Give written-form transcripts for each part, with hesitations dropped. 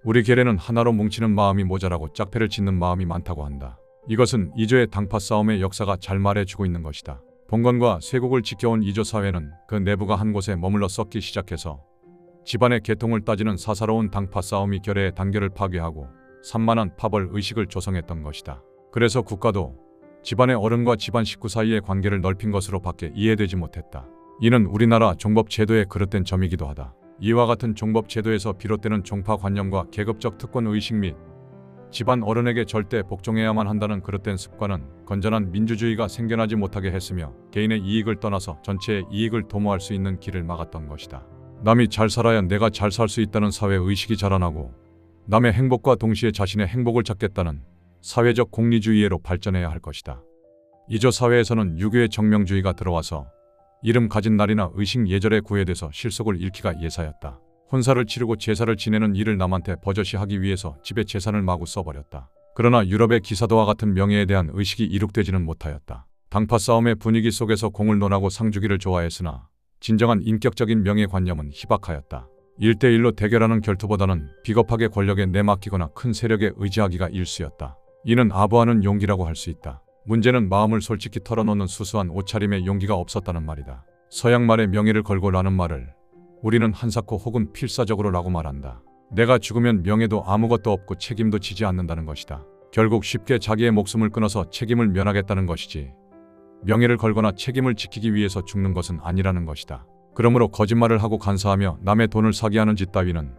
우리 계례는 하나로 뭉치는 마음이 모자라고 짝패를 짓는 마음이 많다고 한다. 이것은 이조의 당파 싸움의 역사가 잘 말해주고 있는 것이다. 봉건과 쇄국을 지켜온 이조 사회는 그 내부가 한 곳에 머물러 썩기 시작해서 집안의 계통을 따지는 사사로운 당파 싸움이 결의의 단결을 파괴하고 산만한 파벌 의식을 조성했던 것이다. 그래서 국가도 집안의 어른과 집안 식구 사이의 관계를 넓힌 것으로 밖에 이해되지 못했다. 이는 우리나라 종법 제도의 그릇된 점이기도 하다. 이와 같은 종법 제도에서 비롯되는 종파 관념과 계급적 특권 의식 및 집안 어른에게 절대 복종해야만 한다는 그릇된 습관은 건전한 민주주의가 생겨나지 못하게 했으며 개인의 이익을 떠나서 전체의 이익을 도모할 수 있는 길을 막았던 것이다. 남이 잘 살아야 내가 잘 살 수 있다는 사회 의식이 자라나고 남의 행복과 동시에 자신의 행복을 찾겠다는 사회적 공리주의로 발전해야 할 것이다. 이조 사회에서는 유교의 정명주의가 들어와서 이름 가진 날이나 의식 예절에 구애돼서 실속을 잃기가 예사였다. 혼사를 치르고 제사를 지내는 일을 남한테 버젓이 하기 위해서 집에 재산을 마구 써버렸다. 그러나 유럽의 기사도와 같은 명예에 대한 의식이 이룩되지는 못하였다. 당파 싸움의 분위기 속에서 공을 논하고 상주기를 좋아했으나 진정한 인격적인 명예관념은 희박하였다. 1대1로 대결하는 결투보다는 비겁하게 권력에 내맡기거나 큰 세력에 의지하기가 일쑤였다. 이는 아부하는 용기라고 할 수 있다. 문제는 마음을 솔직히 털어놓는 수수한 옷차림의 용기가 없었다는 말이다. 서양 말에 명예를 걸고 라는 말을 우리는 한사코 혹은 필사적으로 라고 말한다. 내가 죽으면 명예도 아무것도 없고 책임도 지지 않는다는 것이다. 결국 쉽게 자기의 목숨을 끊어서 책임을 면하겠다는 것이지 명예를 걸거나 책임을 지키기 위해서 죽는 것은 아니라는 것이다. 그러므로 거짓말을 하고 간사하며 남의 돈을 사기하는 짓 따위는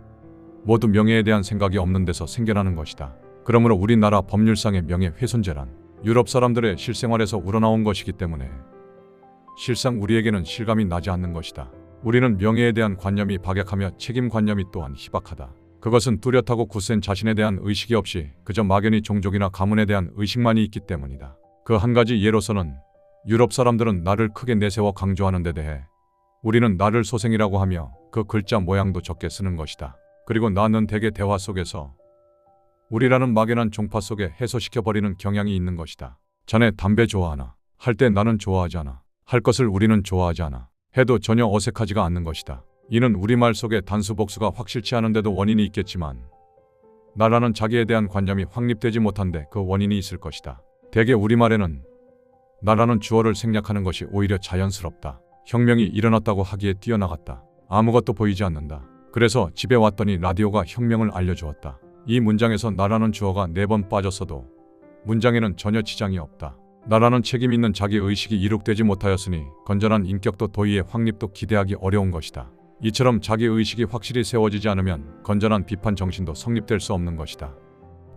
모두 명예에 대한 생각이 없는 데서 생겨나는 것이다. 그러므로 우리나라 법률상의 명예훼손죄란 유럽 사람들의 실생활에서 우러나온 것이기 때문에 실상 우리에게는 실감이 나지 않는 것이다. 우리는 명예에 대한 관념이 박약하며 책임관념이 또한 희박하다. 그것은 뚜렷하고 굳센 자신에 대한 의식이 없이 그저 막연히 종족이나 가문에 대한 의식만이 있기 때문이다. 그 한 가지 예로서는 유럽 사람들은 나를 크게 내세워 강조하는 데 대해 우리는 나를 소생이라고 하며 그 글자 모양도 적게 쓰는 것이다. 그리고 나는 대개 대화 속에서 우리라는 막연한 종파 속에 해소시켜버리는 경향이 있는 것이다. 자네 담배 좋아하나? 할 때 나는 좋아하지 않아. 할 것을 우리는 좋아하지 않아. 해도 전혀 어색하지가 않는 것이다. 이는 우리말 속에 단수 복수가 확실치 않은데도 원인이 있겠지만 나라는 자기에 대한 관념이 확립되지 못한데 그 원인이 있을 것이다. 대개 우리말에는 나라는 주어를 생략하는 것이 오히려 자연스럽다. 혁명이 일어났다고 하기에 뛰어나갔다. 아무것도 보이지 않는다. 그래서 집에 왔더니 라디오가 혁명을 알려주었다. 이 문장에서 나라는 주어가 4번 빠졌어도 문장에는 전혀 지장이 없다. 나라는 책임 있는 자기 의식이 이룩되지 못하였으니 건전한 인격도 도의의 확립도 기대하기 어려운 것이다. 이처럼 자기 의식이 확실히 세워지지 않으면 건전한 비판 정신도 성립될 수 없는 것이다.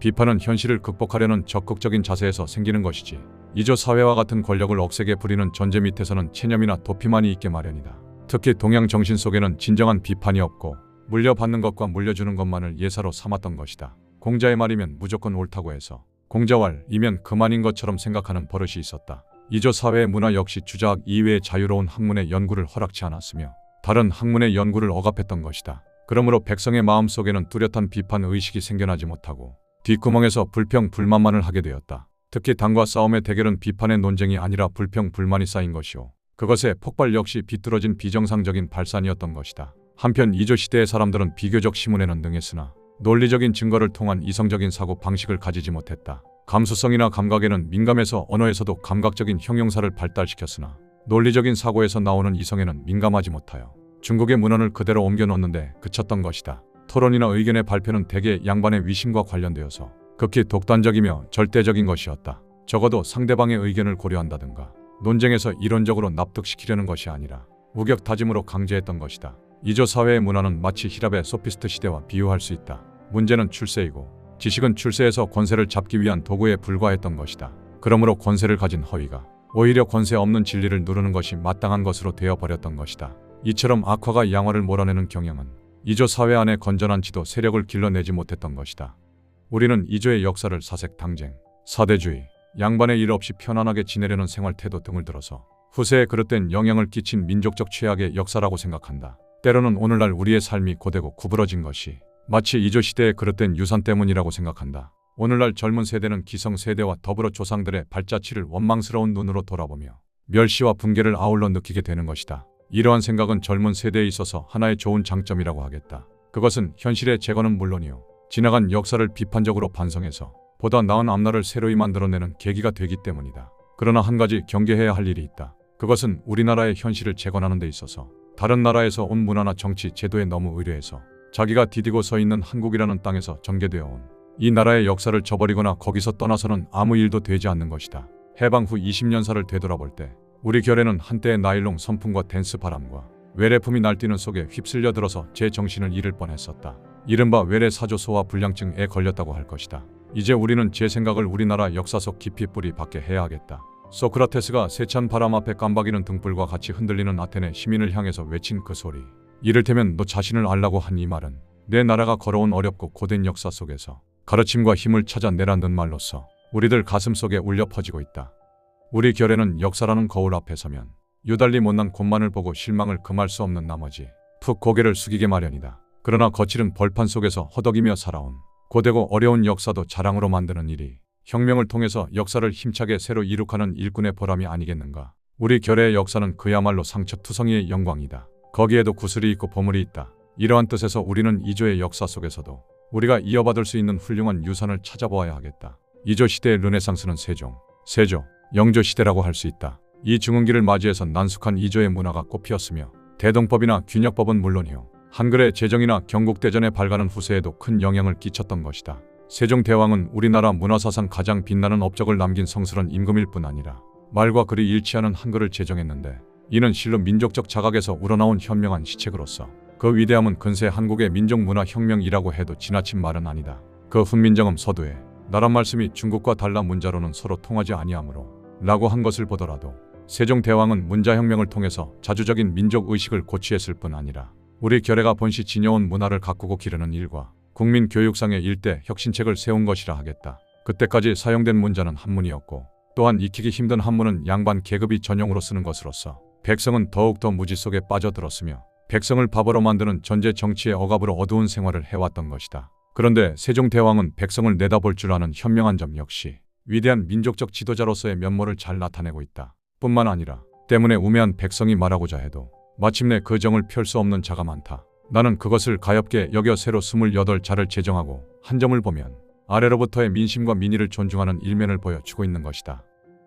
비판은 현실을 극복하려는 적극적인 자세에서 생기는 것이지 이조 사회와 같은 권력을 억세게 부리는 전제 밑에서는 체념이나 도피만이 있게 마련이다. 특히 동양 정신 속에는 진정한 비판이 없고 물려받는 것과 물려주는 것만을 예사로 삼았던 것이다. 공자의 말이면 무조건 옳다고 해서 공자왈이면 그만인 것처럼 생각하는 버릇이 있었다. 이조 사회의 문화 역시 주자학 이외의 자유로운 학문의 연구를 허락치 않았으며 다른 학문의 연구를 억압했던 것이다. 그러므로 백성의 마음속에는 뚜렷한 비판 의식이 생겨나지 못하고 뒷구멍에서 불평 불만만을 하게 되었다. 특히 당과 싸움의 대결은 비판의 논쟁이 아니라 불평 불만이 쌓인 것이오. 그것의 폭발 역시 비뚤어진 비정상적인 발산이었던 것이다. 한편 이조 시대의 사람들은 비교적 시문에는 능했으나 논리적인 증거를 통한 이성적인 사고 방식을 가지지 못했다. 감수성이나 감각에는 민감해서 언어에서도 감각적인 형용사를 발달시켰으나 논리적인 사고에서 나오는 이성에는 민감하지 못하여 중국의 문헌을 그대로 옮겨놓는데 그쳤던 것이다. 토론이나 의견의 발표는 대개 양반의 위신과 관련되어서 극히 독단적이며 절대적인 것이었다. 적어도 상대방의 의견을 고려한다든가 논쟁에서 이론적으로 납득시키려는 것이 아니라 우격다짐으로 강제했던 것이다. 이조 사회의 문화는 마치 히랍의 소피스트 시대와 비유할 수 있다. 문제는 출세이고 지식은 출세에서 권세를 잡기 위한 도구에 불과했던 것이다. 그러므로 권세를 가진 허위가 오히려 권세 없는 진리를 누르는 것이 마땅한 것으로 되어버렸던 것이다. 이처럼 악화가 양화를 몰아내는 경향은 이조 사회 안에 건전한 지도 세력을 길러내지 못했던 것이다. 우리는 이조의 역사를 사색 당쟁, 사대주의, 양반의 일 없이 편안하게 지내려는 생활 태도 등을 들어서 후세에 그릇된 영향을 끼친 민족적 최악의 역사라고 생각한다. 때로는 오늘날 우리의 삶이 고되고 구부러진 것이 마치 이조 시대의 그릇된 유산 때문이라고 생각한다. 오늘날 젊은 세대는 기성세대와 더불어 조상들의 발자취를 원망스러운 눈으로 돌아보며 멸시와 붕괴를 아울러 느끼게 되는 것이다. 이러한 생각은 젊은 세대에 있어서 하나의 좋은 장점이라고 하겠다. 그것은 현실의 재건은 물론이요 지나간 역사를 비판적으로 반성해서 보다 나은 앞날을 새로이 만들어내는 계기가 되기 때문이다. 그러나 한 가지 경계해야 할 일이 있다. 그것은 우리나라의 현실을 재건하는 데 있어서 다른 나라에서 온 문화나 정치, 제도에 너무 의뢰해서 자기가 디디고 서 있는 한국이라는 땅에서 전개되어 온 이 나라의 역사를 저버리거나 거기서 떠나서는 아무 일도 되지 않는 것이다. 해방 후 20년사를 되돌아볼 때 우리 결에는 한때의 나일론 선풍과 댄스 바람과 외래품이 날뛰는 속에 휩쓸려 들어서 제 정신을 잃을 뻔했었다. 이른바 외래 사조 소화 불량증에 걸렸다고 할 것이다. 이제 우리는 제 생각을 우리나라 역사 속 깊이 뿌리 박게 해야 하겠다. 소크라테스가 세찬 바람 앞에 깜박이는 등불과 같이 흔들리는 아테네 시민을 향해서 외친 그 소리, 이를테면 너 자신을 알라고 한 이 말은 내 나라가 걸어온 어렵고 고된 역사 속에서 가르침과 힘을 찾아내라는 말로서 우리들 가슴 속에 울려 퍼지고 있다. 우리 결에는 역사라는 거울 앞에 서면 유달리 못난 곳만을 보고 실망을 금할 수 없는 나머지 푹 고개를 숙이게 마련이다. 그러나 거칠은 벌판 속에서 허덕이며 살아온 고되고 어려운 역사도 자랑으로 만드는 일이 혁명을 통해서 역사를 힘차게 새로 이룩하는 일꾼의 보람이 아니겠는가. 우리 결의 역사는 그야말로 상처투성이의 영광이다. 거기에도 구슬이 있고 보물이 있다. 이러한 뜻에서 우리는 이조의 역사 속에서도 우리가 이어받을 수 있는 훌륭한 유산을 찾아보아야 하겠다. 이조 시대의 르네상스는 세조, 영조 시대라고 할 수 있다. 이 중흥기를 맞이해서 난숙한 이조의 문화가 꽃피었으며 대동법이나 균역법은 물론이요 한글의 제정이나 경국대전의 발가는 후세에도 큰 영향을 끼쳤던 것이다. 세종대왕은 우리나라 문화사상 가장 빛나는 업적을 남긴 성스런 임금일 뿐 아니라 말과 글이 일치하는 한글을 제정했는데 이는 실로 민족적 자각에서 우러나온 현명한 시책으로서 그 위대함은 근세 한국의 민족문화혁명이라고 해도 지나친 말은 아니다. 그 훈민정음 서두에 나란 말씀이 중국과 달라 문자로는 서로 통하지 아니하므로 라고 한 것을 보더라도 세종대왕은 문자혁명을 통해서 자주적인 민족의식을 고취했을 뿐 아니라 우리 결의가 본시 지녀온 문화를 가꾸고 기르는 일과 국민 교육상의 일대 혁신책을 세운 것이라 하겠다. 그때까지 사용된 문자는 한문이었고 또한 익히기 힘든 한문은 양반 계급이 전용으로 쓰는 것으로서 백성은 더욱더 무지 속에 빠져들었으며 백성을 바보로 만드는 전제 정치의 억압으로 어두운 생활을 해왔던 것이다. 그런데 세종대왕은 백성을 내다볼 줄 아는 현명한 점 역시 위대한 민족적 지도자로서의 면모를 잘 나타내고 있다. 뿐만 아니라 때문에 우매한 백성이 말하고자 해도 마침내 그 정을 펼 수 없는 자가 많다. 나는 그것을 가엾게 여겨 새로 28자를 제정하고 한 점을 보면 아래로부터의 민심과 민의를 존중하는 일면을 보여주고 있는 것이다.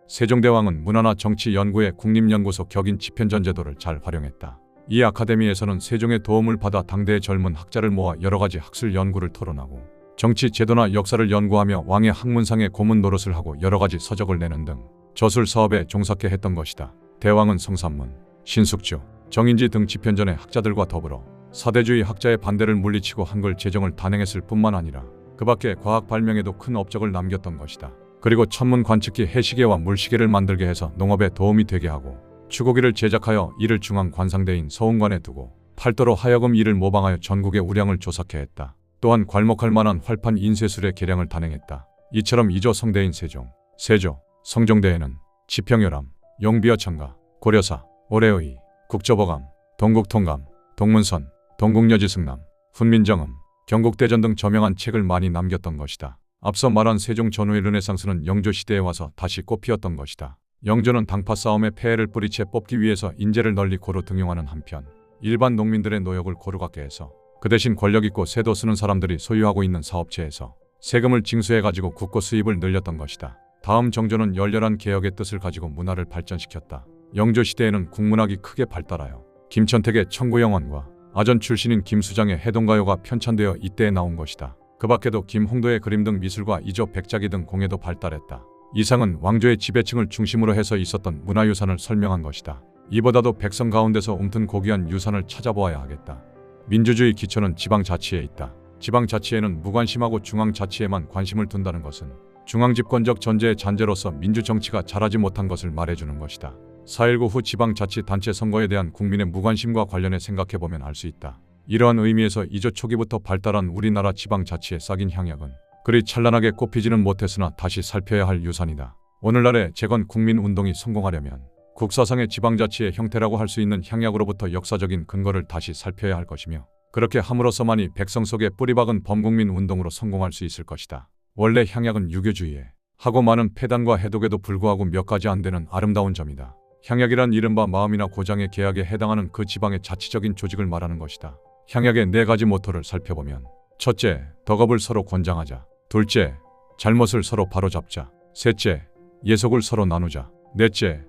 세종대왕은 문화나 정치 연구의 국립연구소 격인 집현전제도를 잘 활용했다. 이 아카데미에서는 세종의 도움을 받아 당대의 젊은 학자를 모아 여러가지 학술 연구를 토론하고 정치 제도나 역사를 연구하며 왕의 학문상의 고문 노릇을 하고 여러가지 서적을 내는 등 저술 사업에 종사케 했던 것이다. 대왕은 성산문, 신숙주, 정인지 등 집현전의 학자들과 더불어 사대주의 학자의 반대를 물리치고 한글 제정을 단행했을 뿐만 아니라 그 밖에 과학 발명에도 큰 업적을 남겼던 것이다. 그리고 천문 관측기 해시계와 물시계를 만들게 해서 농업에 도움이 되게 하고 추고기를 제작하여 이를 중앙 관상대인 서운관에 두고 팔도로 하여금 이를 모방하여 전국의 우량을 조사케 했다. 또한 괄목할 만한 활판 인쇄술의 개량을 단행했다. 이처럼 이조 성대인 세조, 성종대에는 지평요람, 용비어천가, 고려사, 오래의, 국조보감, 동국통감, 동문선, 동국여지승남, 훈민정음, 경국대전 등 저명한 책을 많이 남겼던 것이다. 앞서 말한 세종 전후의 르네상스는 영조 시대에 와서 다시 꽃피었던 것이다. 영조는 당파 싸움의 폐해를 뿌리채 뽑기 위해서 인재를 널리 고루 등용하는 한편 일반 농민들의 노역을 고루받게 해서 그 대신 권력 있고 세도 쓰는 사람들이 소유하고 있는 사업체에서 세금을 징수해가지고 국고 수입을 늘렸던 것이다. 다음 정조는 열렬한 개혁의 뜻을 가지고 문화를 발전시켰다. 영조 시대에는 국문학이 크게 발달하여 김천택의 청구영원과 아전 출신인 김수장의 해동가요가 편찬되어 이때에 나온 것이다. 그 밖에도 김홍도의 그림 등 미술과 이조 백작이 등 공예도 발달했다. 이상은 왕조의 지배층을 중심으로 해서 있었던 문화유산을 설명한 것이다. 이보다도 백성 가운데서 움튼 고귀한 유산을 찾아보아야 하겠다. 민주주의 기초는 지방자치에 있다. 지방자치에는 무관심하고 중앙자치에만 관심을 둔다는 것은 중앙집권적 전제의 잔재로서 민주정치가 자라지 못한 것을 말해주는 것이다. 4.19 후 지방자치단체 선거에 대한 국민의 무관심과 관련해 생각해보면 알 수 있다. 이러한 의미에서 이조 초기부터 발달한 우리나라 지방자치의 싹인 향약은 그리 찬란하게 꽃피지는 못했으나 다시 살펴야 할 유산이다. 오늘날의 재건 국민운동이 성공하려면 국사상의 지방자치의 형태라고 할 수 있는 향약으로부터 역사적인 근거를 다시 살펴야 할 것이며 그렇게 함으로써만이 백성 속에 뿌리박은 범국민운동으로 성공할 수 있을 것이다. 원래 향약은 유교주의에 하고 많은 폐단과 해독에도 불구하고 몇 가지 안 되는 아름다운 점이다. 향약이란 이른바 마음이나 고장의 계약에 해당하는 그 지방의 자치적인 조직을 말하는 것이다. 향약의 4가지 모토를 살펴보면 첫째, 덕업을 서로 권장하자. 둘째, 잘못을 서로 바로잡자. 셋째, 예속을 서로 나누자. 넷째,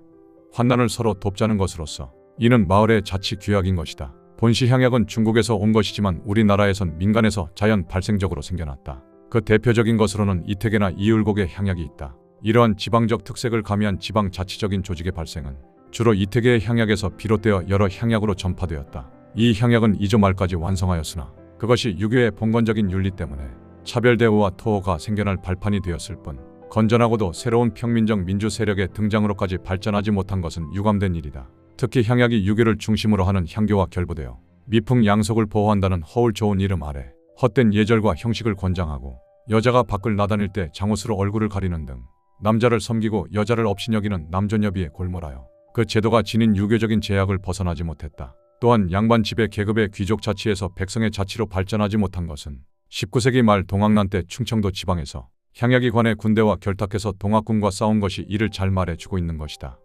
환난을 서로 돕자는 것으로서 이는 마을의 자치 규약인 것이다. 본시 향약은 중국에서 온 것이지만 우리나라에선 민간에서 자연 발생적으로 생겨났다. 그 대표적인 것으로는 이태계나 이을곡의 향약이 있다. 이러한 지방적 특색을 가미한 지방 자치적인 조직의 발생은 주로 이태계의 향약에서 비롯되어 여러 향약으로 전파되었다. 이 향약은 이조 말까지 완성하였으나 그것이 유교의 봉건적인 윤리 때문에 차별대우와 토호가 생겨날 발판이 되었을 뿐 건전하고도 새로운 평민적 민주 세력의 등장으로까지 발전하지 못한 것은 유감된 일이다. 특히 향약이 유교를 중심으로 하는 향교와 결부되어 미풍양속을 보호한다는 허울 좋은 이름 아래 헛된 예절과 형식을 권장하고 여자가 밖을 나다닐 때 장옷으로 얼굴을 가리는 등 남자를 섬기고 여자를 업신여기는 남존여비에 골몰하여 그 제도가 지닌 유교적인 제약을 벗어나지 못했다. 또한 양반 지배 계급의 귀족 자치에서 백성의 자치로 발전하지 못한 것은 19세기 말 동학난 때 충청도 지방에서 향약이 관해 군대와 결탁해서 동학군과 싸운 것이 이를 잘 말해주고 있는 것이다.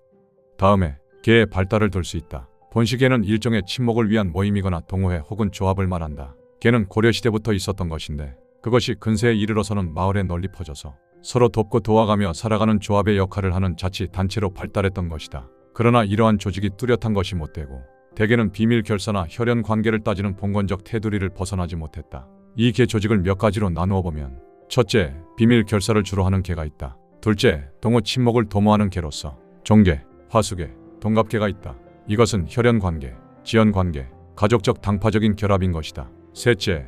다음에 개의 발달을 돌 수 있다. 본시계는 일종의 친목을 위한 모임이거나 동호회 혹은 조합을 말한다. 개는 고려시대부터 있었던 것인데 그것이 근세에 이르러서는 마을에 널리 퍼져서 서로 돕고 도와가며 살아가는 조합의 역할을 하는 자치 단체로 발달했던 것이다. 그러나 이러한 조직이 뚜렷한 것이 못되고 대개는 비밀 결사나 혈연 관계를 따지는 봉건적 테두리를 벗어나지 못했다. 이 개 조직을 몇 가지로 나누어 보면 첫째, 비밀 결사를 주로 하는 개가 있다. 둘째, 동호 친목을 도모하는 개로서 종계, 화수계, 동갑계가 있다. 이것은 혈연 관계, 지연 관계, 가족적 당파적인 결합인 것이다. 셋째,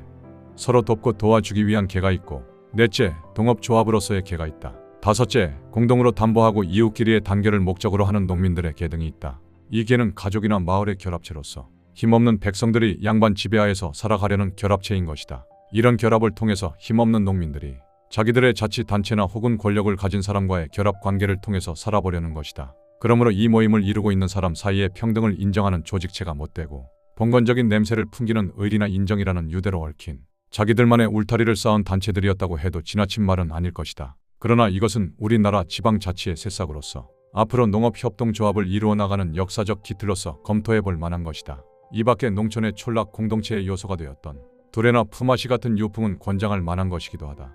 서로 돕고 도와주기 위한 개가 있고 넷째, 동업조합으로서의 개가 있다. 다섯째, 공동으로 담보하고 이웃끼리의 단결을 목적으로 하는 농민들의 개 등이 있다. 이 개는 가족이나 마을의 결합체로서 힘없는 백성들이 양반 지배하에서 살아가려는 결합체인 것이다. 이런 결합을 통해서 힘없는 농민들이 자기들의 자치단체나 혹은 권력을 가진 사람과의 결합 관계를 통해서 살아보려는 것이다. 그러므로 이 모임을 이루고 있는 사람 사이의 평등을 인정하는 조직체가 못되고 봉건적인 냄새를 풍기는 의리나 인정이라는 유대로 얽힌 자기들만의 울타리를 쌓은 단체들이었다고 해도 지나친 말은 아닐 것이다. 그러나 이것은 우리나라 지방자치의 새싹으로서 앞으로 농업협동조합을 이루어 나가는 역사적 기틀로서 검토해 볼 만한 것이다. 이 밖에 농촌의 촌락 공동체의 요소가 되었던 두레나 품앗이 같은 유풍은 권장할 만한 것이기도 하다.